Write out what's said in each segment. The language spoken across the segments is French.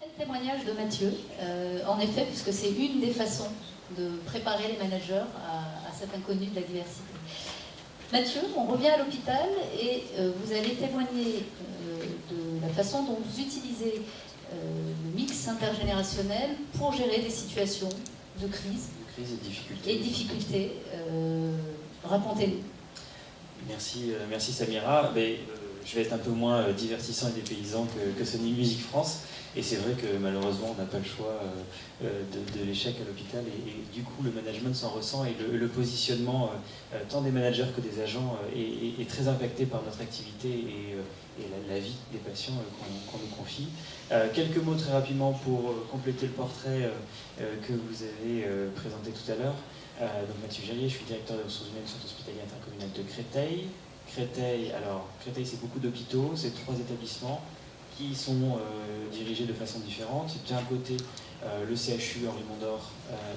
Le témoignage de Mathieu, en effet, puisque c'est une des façons de préparer les managers à cet inconnu de la diversité. Mathieu, on revient à l'hôpital et vous allez témoigner de la façon dont vous utilisez le mix intergénérationnel pour gérer des situations de crise. De crise et de difficultés. Racontez-nous. Merci Samira. Je vais être un peu moins divertissant et dépaysant que Sony Music France. Et c'est vrai que malheureusement, on n'a pas le choix de l'échec à l'hôpital. Et du coup, le management s'en ressent et le positionnement, tant des managers que des agents, est très impacté par notre activité et la vie des patients qu'on nous confie. Quelques mots très rapidement pour compléter le portrait que vous avez présenté tout à l'heure. Donc Mathieu Gerrier, je suis directeur des ressources humaines du centre hospitalier intercommunal de Créteil. Créteil, c'est beaucoup d'hôpitaux, c'est 3 établissements qui sont dirigés de façon différente. D'un côté, le CHU Henri Mondor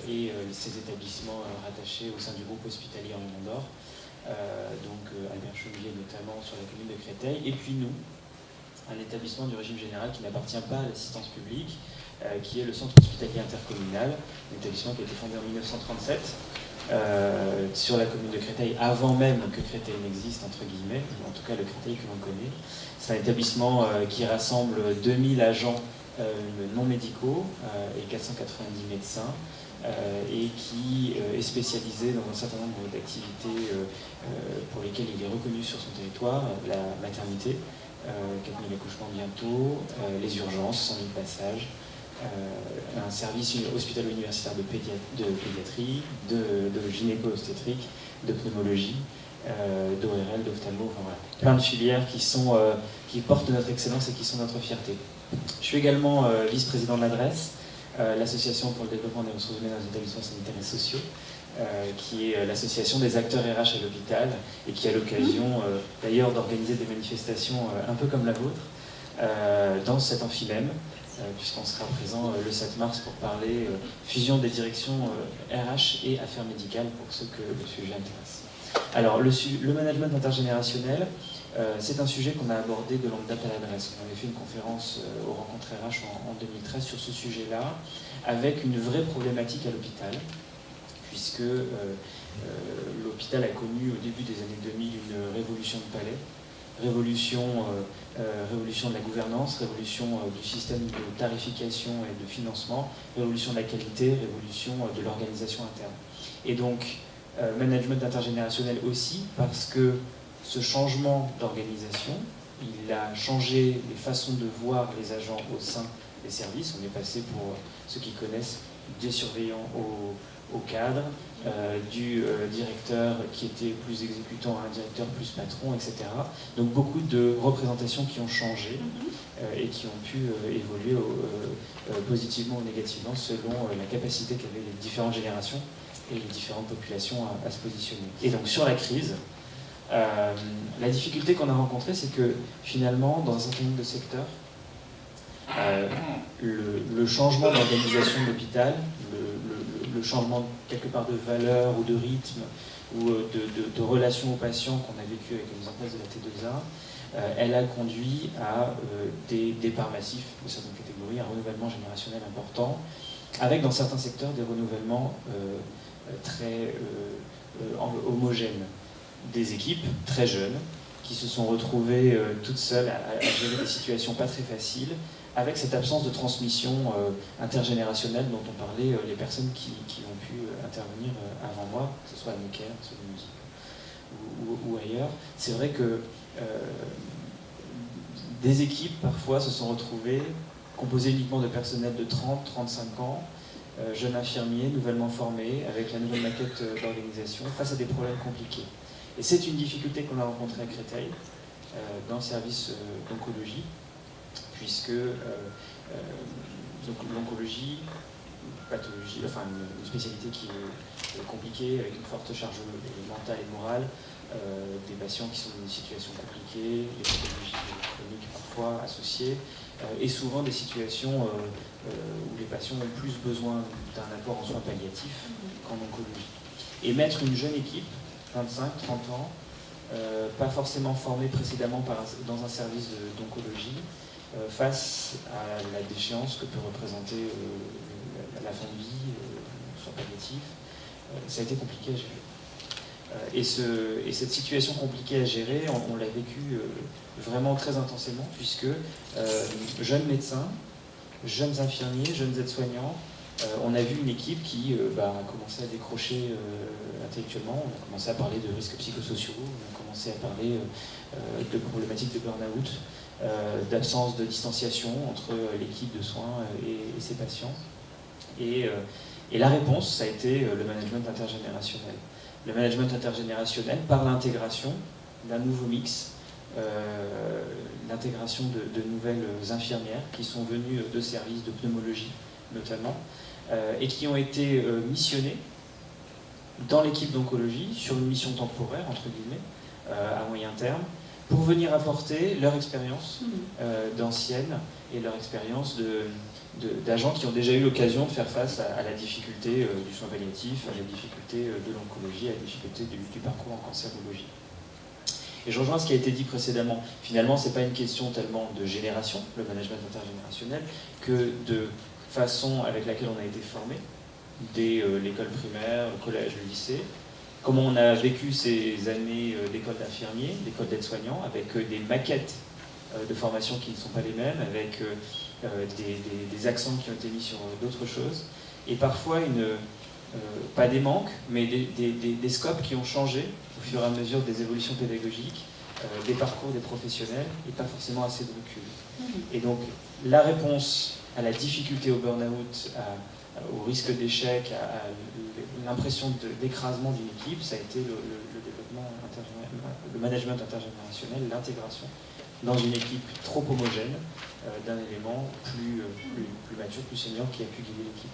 et ses établissements rattachés au sein du groupe hospitalier Henri Mondor, donc Albert Chaumier notamment sur la commune de Créteil, et puis nous, un établissement du régime général qui n'appartient pas à l'assistance publique, qui est le centre hospitalier intercommunal, un établissement qui a été fondé en 1937 sur la commune de Créteil, avant même que Créteil n'existe, entre guillemets, en tout cas le Créteil que l'on connaît. C'est un établissement qui rassemble 2000 agents non médicaux et 490 médecins et qui est spécialisé dans un certain nombre d'activités pour lesquelles il est reconnu sur son territoire, la maternité, 4000 accouchements bientôt, les urgences, 100 000 passages, un service hospitalo-universitaire de pédiatrie, de gynéco-obstétrique, de pneumologie, d'ORL, d'ophtalmo, enfin voilà. Plein de filières qui portent notre excellence et qui sont notre fierté. Je suis également vice-président de l'ADRES, l'association pour le développement des ressources humaines dans les établissements sanitaires et sociaux, qui est l'association des acteurs RH à l'hôpital et qui a l'occasion d'ailleurs d'organiser des manifestations un peu comme la vôtre dans cet amphi même, puisqu'on sera présent le 7 mars pour parler fusion des directions RH et affaires médicales pour ceux que le sujet intéresse. Alors, le management intergénérationnel, c'est un sujet qu'on a abordé de longue date à l'adresse. On avait fait une conférence aux rencontres RH en 2013 sur ce sujet-là, avec une vraie problématique à l'hôpital, puisque l'hôpital a connu au début des années 2000 une révolution de palais, révolution de la gouvernance, révolution du système de tarification et de financement, révolution de la qualité, révolution de l'organisation interne. Et donc, management intergénérationnel aussi, parce que ce changement d'organisation, il a changé les façons de voir les agents au sein des services. On est passé, pour ceux qui connaissent, des surveillants au cadre, du directeur qui était plus exécutant à un directeur plus patron, etc. Donc beaucoup de représentations qui ont changé et qui ont pu évoluer positivement ou négativement selon la capacité qu'avaient les différentes générations et les différentes populations à se positionner. Et donc sur la crise, la difficulté qu'on a rencontrée, c'est que finalement, dans un certain nombre de secteurs, le changement d'organisation de l'hôpital, le changement quelque part de valeur ou de rythme ou de relation aux patients qu'on a vécu avec la mise en place de la T2A, elle a conduit à des départs massifs de certaines catégories, un renouvellement générationnel important, avec dans certains secteurs des renouvellements très homogènes, des équipes très jeunes qui se sont retrouvées toutes seules à gérer des situations pas très faciles, avec cette absence de transmission intergénérationnelle dont ont parlé les personnes qui ont pu intervenir avant moi, que ce soit à Necker, soit à musique ou ailleurs. C'est vrai que des équipes parfois se sont retrouvées composées uniquement de personnel de 30-35 ans, jeunes infirmiers nouvellement formés, avec la nouvelle maquette d'organisation, face à des problèmes compliqués. Et c'est une difficulté qu'on a rencontrée à Créteil, dans le service d'oncologie, puisque l'oncologie, pathologie, enfin une spécialité qui est compliquée, avec une forte charge mentale et morale, des patients qui sont dans des situations compliquées, des pathologies chroniques parfois associées, et souvent des situations où les patients ont plus besoin d'un apport en soins palliatifs qu'en oncologie. Et mettre une jeune équipe, 25, 30 ans, pas forcément formée précédemment dans un service d'oncologie, face à la déchéance que peut représenter la fin de vie, soit palliatif. Ça a été compliqué à gérer. Et cette situation compliquée à gérer, on l'a vécu vraiment très intensément, puisque jeunes médecins, jeunes infirmiers, jeunes aides-soignants, on a vu une équipe qui a commencé à décrocher intellectuellement, on a commencé à parler de risques psychosociaux, on a commencé à parler de problématiques de burn-out, d'absence de distanciation entre l'équipe de soins et ses patients. Et la réponse, ça a été le management intergénérationnel. Le management intergénérationnel par l'intégration d'un nouveau mix, l'intégration de nouvelles infirmières qui sont venues de services de pneumologie notamment, et qui ont été missionnées dans l'équipe d'oncologie sur une mission temporaire, entre guillemets, à moyen terme, pour venir apporter leur expérience d'anciennes et leur expérience d'agents qui ont déjà eu l'occasion de faire face à la difficulté du soin palliatif, à la difficulté de l'oncologie, à la difficulté du parcours en cancérologie. Et je rejoins ce qui a été dit précédemment. Finalement, ce n'est pas une question tellement de génération, le management intergénérationnel, que de façon avec laquelle on a été formé, dès l'école primaire, le collège, le lycée, comment on a vécu ces années d'école d'infirmiers, d'école d'aide-soignants, avec des maquettes de formation qui ne sont pas les mêmes, avec des accents qui ont été mis sur d'autres choses, et parfois pas des manques, mais des scopes qui ont changé au fur et à mesure des évolutions pédagogiques, des parcours des professionnels, et pas forcément assez de recul. Et donc, la réponse à la difficulté au burn-out, au risque d'échec, à l'impression d'écrasement d'une équipe, ça a été le management intergénérationnel, l'intégration dans une équipe trop homogène d'un élément plus mature, plus senior qui a pu guider l'équipe.